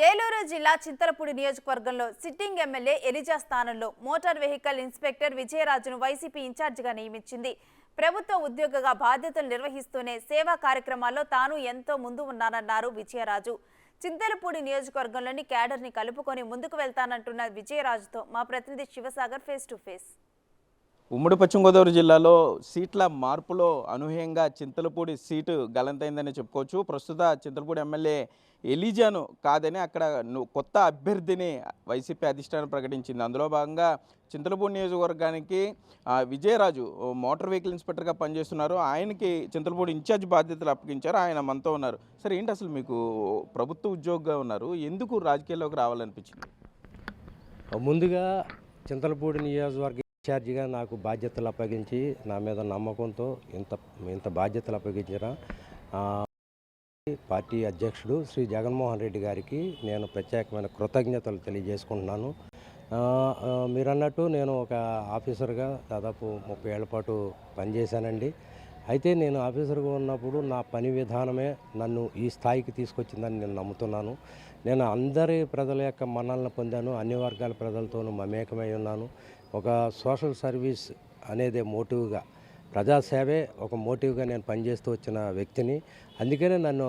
ఏలూరు జిల్లా చింతలపూడి నియోజకవర్గంలో sitting MLA Eliza స్థానంలో మోటార్ వెహికల్ ఇన్స్పెక్టర్ విజయరాజును వైసీపీ ఇన్ఛార్జిగా నియమించింది. ప్రభుత్వ ఉద్యోగిగా బాధ్యతలు నిర్వహిస్తూనే సేవా కార్యక్రమాల్లో తాను ఎంతో ముందు ఉన్నానన్నారు విజయరాజు. చింతలపూడి నియోజకవర్గంలోని క్యాడర్ని కలుపుకొని ముందుకు వెళ్తానంటున్న విజయరాజుతో మా ప్రతినిధి శివసాగర్ ఫేస్ టు ఫేస్. ఉమ్మడి పశ్చిమ గోదావరి జిల్లాలో సీట్ల మార్పులో అనూహ్యంగా చింతలపూడి సీటు గలంతైందని చెప్పుకోవచ్చు. ప్రస్తుత చింతలపూడి ఎమ్మెల్యే ఎలిజాను కాదని అక్కడ కొత్త అభ్యర్థిని వైసీపీ అధిష్టానం ప్రకటించింది. అందులో భాగంగా చింతలపూడి నియోజకవర్గానికి విజయరాజు మోటార్ వెహికల్ ఇన్స్పెక్టర్గా పనిచేస్తున్నారు. ఆయనకి చింతలపూడి ఇన్ఛార్జ్ బాధ్యతలు అప్పగించారు. ఆయన మనతో ఉన్నారు. సరే, ఏంటి అసలు మీకు ప్రభుత్వ ఉద్యోగిగా ఉన్నారు, ఎందుకు రాజకీయాల్లోకి రావాలనిపించింది? ముందుగా చింతలపూడి నియోజకవర్గ ఇన్ఛార్జిగా నాకు బాధ్యతలు అప్పగించి నా మీద నమ్మకంతో ఇంత బాధ్యతలు అప్పగించిన పార్టీ అధ్యక్షుడు శ్రీ జగన్మోహన్ రెడ్డి గారికి నేను ప్రత్యేకమైన కృతజ్ఞతలు తెలియజేసుకుంటున్నాను. మీరు అన్నట్టు నేను ఒక ఆఫీసర్గా దాదాపు 30 ఏళ్ల పాటు పనిచేశానండి. అయితే నేను ఆఫీసర్గా ఉన్నప్పుడు నా పని విధానమే నన్ను ఈ స్థాయికి తీసుకొచ్చిందని నేను నమ్ముతున్నాను. నేను అందరి ప్రజల యొక్క మన్ననలను పొందాను. అన్ని వర్గాల ప్రజలతోనూ మమేకమై ఉన్నాను. ఒక సోషల్ సర్వీస్ అనేదే మోటివ్గా, ప్రజాసేవే ఒక మోటివ్గా నేను పనిచేస్తూ వచ్చిన వ్యక్తిని. అందుకనే నన్ను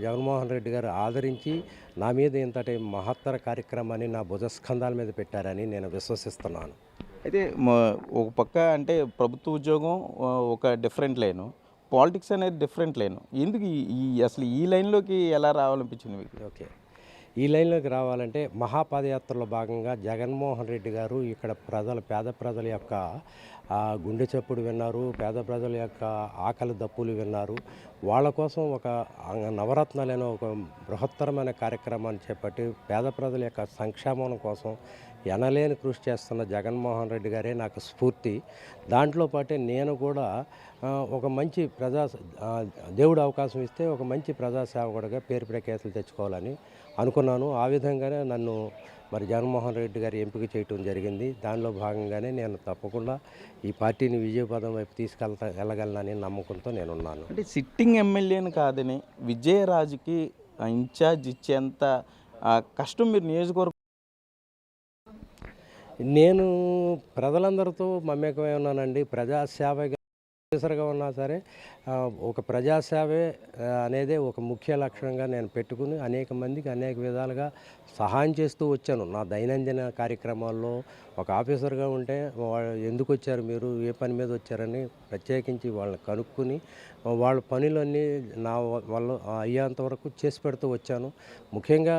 జగన్మోహన్ రెడ్డి గారు ఆదరించి నా మీద ఇంతటి మహత్తర కార్యక్రమాన్ని నా భుజస్కంధాల మీద పెట్టారని నేను విశ్వసిస్తున్నాను. అయితే ఒక పక్క అంటే ప్రభుత్వ ఉద్యోగం ఒక డిఫరెంట్ లైను, పాలిటిక్స్ అనేది డిఫరెంట్ లైను. ఎందుకు అసలు ఈ లైన్లోకి ఎలా రావాలనిపించింది మీకు? ఓకే, ఈ లైన్లోకి రావాలంటే మహాపాదయాత్రలో భాగంగా జగన్మోహన్ రెడ్డి గారు ఇక్కడ పేద ప్రజల యొక్క గుండె చప్పుడు విన్నారు, పేద ప్రజల యొక్క ఆకలి దప్పులు విన్నారు. వాళ్ళ కోసం ఒక నవరత్నాలైన ఒక బృహత్తరమైన కార్యక్రమాన్ని చేపట్టి పేద ప్రజల యొక్క సంక్షేమం కోసం ఎనలేని కృషి చేస్తున్న జగన్మోహన్ రెడ్డి గారే నాకు స్ఫూర్తి. దాంట్లో పాటే నేను కూడా ఒక మంచి దేవుడు అవకాశం ఇస్తే ఒక మంచి ప్రజాసేవకుడిగా పేరు ప్రఖ్యాతులు తెచ్చుకోవాలని అనుకున్నాను. ఆ విధంగానే నన్ను మరి జగన్మోహన్ రెడ్డి గారు ఎంపిక చేయటం జరిగింది. దానిలో భాగంగానే నేను తప్పకుండా ఈ పార్టీని విజయపదం వైపు వెళ్ళగలనని నమ్మకంతో నేనున్నాను. అంటే సిట్టింగ్ ఎమ్మెల్యేని కాదని విజయరాజుకి ఇన్ఛార్జ్ ఇచ్చేంత కష్టం మీరు నియోజకవర్గం? నేను ప్రజలందరితో మమేకమై ఉన్నానండి. ప్రజాసేవగా ఆఫీసర్గా ఉన్నా సరే ఒక ప్రజాసేవే అనేదే ఒక ముఖ్య లక్ష్యంగా నేను పెట్టుకుని అనేక మందికి అనేక విధాలుగా సహాయం చేస్తూ వచ్చాను. నా దైనందిన కార్యక్రమాల్లో ఒక ఆఫీసర్గా ఉంటే ఎందుకు వచ్చారు మీరు, ఏ పని మీద వచ్చారని ప్రత్యేకించి వాళ్ళని కనుక్కొని వాళ్ళ పనులన్నీ నా వల్ల అయ్యేంత వరకు చేసి పెడుతూ వచ్చాను. ముఖ్యంగా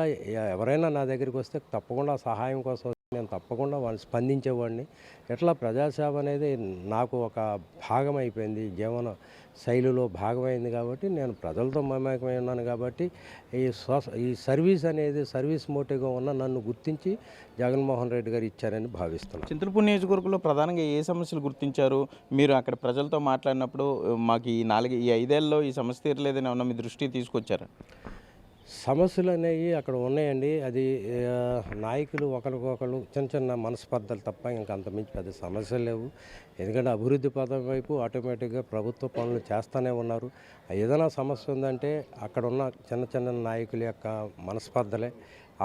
ఎవరైనా నా దగ్గరికి వస్తే తప్పకుండా సహాయం కోసం నేను తప్పకుండా వాళ్ళు స్పందించేవాడిని. ఎట్లా ప్రజాసేవ అనేది నాకు ఒక భాగం అయిపోయింది, జీవన శైలిలో భాగమైంది. కాబట్టి నేను ప్రజలతో మమేకమై ఉన్నాను. కాబట్టి ఈ సర్వీస్ అనేది సర్వీస్ మోటివ్గా ఉన్న నన్ను గుర్తించి జగన్మోహన్ రెడ్డి గారు ఇచ్చారని భావిస్తున్నాను. చింతలపూడి నియోజకవర్గంలో ప్రధానంగా ఏ సమస్యలు గుర్తించారు? మీరు అక్కడ ప్రజలతో మాట్లాడినప్పుడు మాకు ఈ 5 ఏళ్ళలో ఈ సమస్య తీరలేదని ఏమన్నా మీ దృష్టికి తీసుకొచ్చారా? సమస్యలు అనేవి అక్కడ ఉన్నాయండి. అది నాయకులు ఒకరికొకరు చిన్న చిన్న మనస్పర్ధలు తప్ప ఇంకా అంతమించి పెద్ద సమస్యలు లేవు. ఎందుకంటే అభివృద్ధి పథం వైపు ఆటోమేటిక్గా ప్రభుత్వ పనులు చేస్తూనే ఉన్నారు. ఏదైనా సమస్య ఉందంటే అక్కడ ఉన్న చిన్న చిన్న నాయకుల యొక్క మనస్పర్ధలే.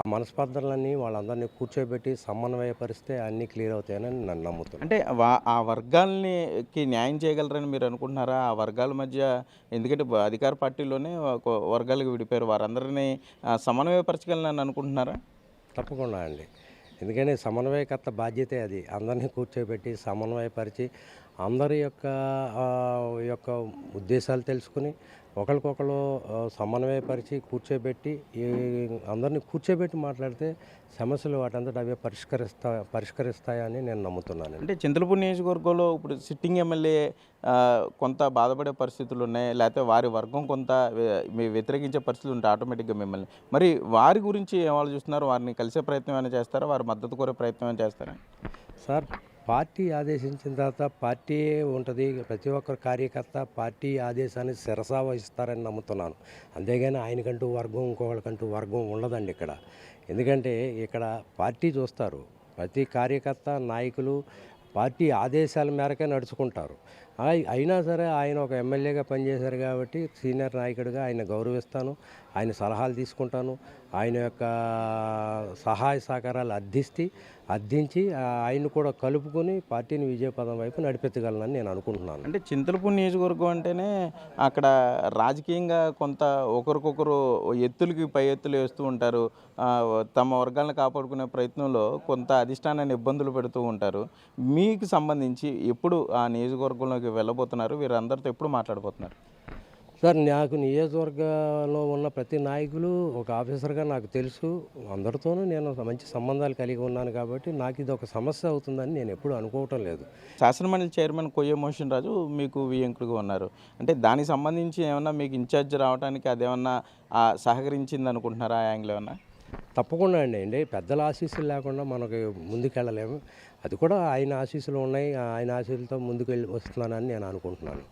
ఆ మనస్పర్ధలన్నీ వాళ్ళందరినీ కూర్చోబెట్టి సమన్వయపరిస్తే అన్నీ క్లియర్ అవుతాయని నన్ను నమ్ముతున్నాను. అంటే ఆ వర్గాలకి న్యాయం చేయగలరని మీరు అనుకుంటున్నారా? ఆ వర్గాల మధ్య, ఎందుకంటే అధికార పార్టీలోనే ఒక వర్గాలకు విడిపోయారు, వారందరినీ సమన్వయపరచగలనని అనుకుంటున్నారా? తప్పకుండా అండి. ఎందుకంటే సమన్వయకర్త బాధ్యతే అది. అందరినీ కూర్చోబెట్టి సమన్వయపరిచి అందరి యొక్క ఉద్దేశాలు తెలుసుకుని ఒకరికొకరు సమన్వయపరిచి కూర్చోబెట్టి అందరినీ కూర్చోబెట్టి మాట్లాడితే సమస్యలు వాటంతట అవే పరిష్కరిస్తాయని నేను నమ్ముతున్నాను. అంటే చింతలపూడి నియోజకవర్గంలో ఇప్పుడు సిట్టింగ్ ఎమ్మెల్యే కొంత బాధపడే పరిస్థితులు ఉన్నాయి, లేకపోతే వారి వర్గం కొంత వ్యతిరేకించే పరిస్థితులు ఉంటాయి ఆటోమేటిక్గా మిమ్మల్ని. మరి వారి గురించి ఏం ఆలోచిస్తున్నారు? వారిని కలిసే ప్రయత్నం ఏమైనా చేస్తారా? వారి మద్దతు కోరే ప్రయత్నం ఏమైనా చేస్తారా? సార్, పార్టీ ఆదేశించిన తర్వాత పార్టీ ఉంటుంది. ప్రతి ఒక్కరు కార్యకర్త పార్టీ ఆదేశాన్ని శిరసా వహిస్తారని నమ్ముతున్నాను. అంతేగాని ఆయనకంటూ వర్గం ఇంకొకరికంటూ వర్గం ఉండదండి ఇక్కడ. ఎందుకంటే ఇక్కడ పార్టీ చూస్తారు. ప్రతి కార్యకర్త నాయకులు పార్టీ ఆదేశాల మేరకే నడుచుకుంటారు. అయినా సరే ఆయన ఒక ఎమ్మెల్యేగా పనిచేశారు కాబట్టి సీనియర్ నాయకుడిగా ఆయన గౌరవిస్తాను, ఆయన సలహాలు తీసుకుంటాను, ఆయన యొక్క సహాయ సహకారాలు అర్థించి ఆయన కూడా కలుపుకొని పార్టీని విజయపదం వైపు నడిపించగలనని నేను అనుకుంటున్నాను. అంటే చింతలపూడి నియోజకవర్గం అంటేనే అక్కడ రాజకీయంగా కొంత ఒకరికొకరు ఎత్తులకి పై ఎత్తులు వేస్తూ ఉంటారు. తమ వర్గాలను కాపాడుకునే ప్రయత్నంలో కొంత అధిష్టానాన్ని ఇబ్బందులు పెడుతూ ఉంటారు. మీకు సంబంధించి ఎప్పుడు ఆ నియోజకవర్గంలోకి వెళ్ళబోతున్నారు? వీరందరితో ఎప్పుడు మాట్లాడబోతున్నారు? సార్, నాకు నియోజకవర్గంలో ఉన్న ప్రతి నాయకులు ఒక ఆఫీసర్గా నాకు తెలుసు. అందరితోనూ నేను మంచి సంబంధాలు కలిగి ఉన్నాను కాబట్టి నాకు ఇది ఒక సమస్య అవుతుందని నేను ఎప్పుడూ అనుకోవటం లేదు. శాసనమండలి చైర్మన్ కొయ్య మోషన్ రాజు మీకు వియ్యంకుడుగా ఉన్నారు. అంటే దానికి సంబంధించి ఏమన్నా మీకు ఇన్ఛార్జ్ రావడానికి అదేమన్నా సహకరించింది అనుకుంటున్నారా? ఆ యాంగిల్ ఏమన్నా? తప్పకుండా అండి, పెద్దల ఆశీస్సులు లేకుండా మనకు ముందుకెళ్ళలేము. అది కూడా ఆయన ఆశీస్సులు ఉన్నాయి. ఆయన ఆశీస్సులతో ముందుకు వస్తున్నానని నేను అనుకుంటున్నాను.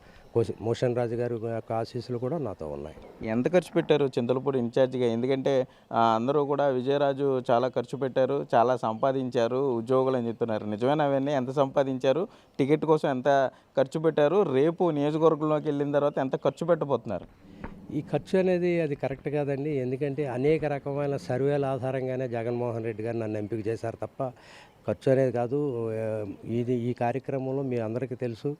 మోషన్ రాజు గారి యొక్క ఆశీస్సులు కూడా నాతో ఉన్నాయి. ఎంత ఖర్చు పెట్టారు చింతలపూడి ఇన్ఛార్జిగా? ఎందుకంటే అందరూ కూడా విజయరాజు చాలా ఖర్చు పెట్టారు, చాలా సంపాదించారు, ఉద్యోగులు అని చెప్తున్నారు. నిజమేనా అవన్నీ? ఎంత సంపాదించారు? టికెట్ కోసం ఎంత ఖర్చు పెట్టారు? రేపు నియోజకవర్గంలోకి వెళ్ళిన తర్వాత ఎంత ఖర్చు పెట్టబోతున్నారు? ఈ ఖర్చు అనేది అది కరెక్ట్ కాదండి. ఎందుకంటే అనేక రకమైన సర్వేల ఆధారంగానే జగన్మోహన్ రెడ్డి గారు నన్ను ఎంపిక చేశారు తప్ప ఖర్చు అనేది కాదు. ఈ కార్యక్రమంలో మీ అందరికీ తెలుసు,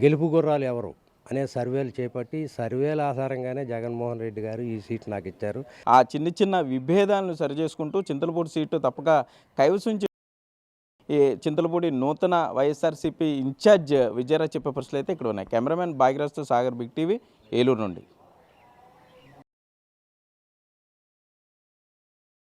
గెలుపు గుర్రాలు ఎవరు అనే సర్వేలు చేపట్టి సర్వేల ఆధారంగానే జగన్మోహన్ రెడ్డి గారు ఈ సీట్ నాకు ఇచ్చారు. ఆ చిన్న విభేదాలను సరిచేసుకుంటూ చింతలపూడి సీటు తప్పక కైవసం ఈ చింతలపూడి నూతన వైఎస్ఆర్సీపీ ఇన్ఛార్జ్ విజయరాజ్ చెప్పే ప్రశ్నలు అయితే ఇక్కడ ఉన్నాయి. కెమెరామెన్ భాగ్యరాజ్తో సాగర్, బిగ్ టీవీ, ఏలూరు నుండి.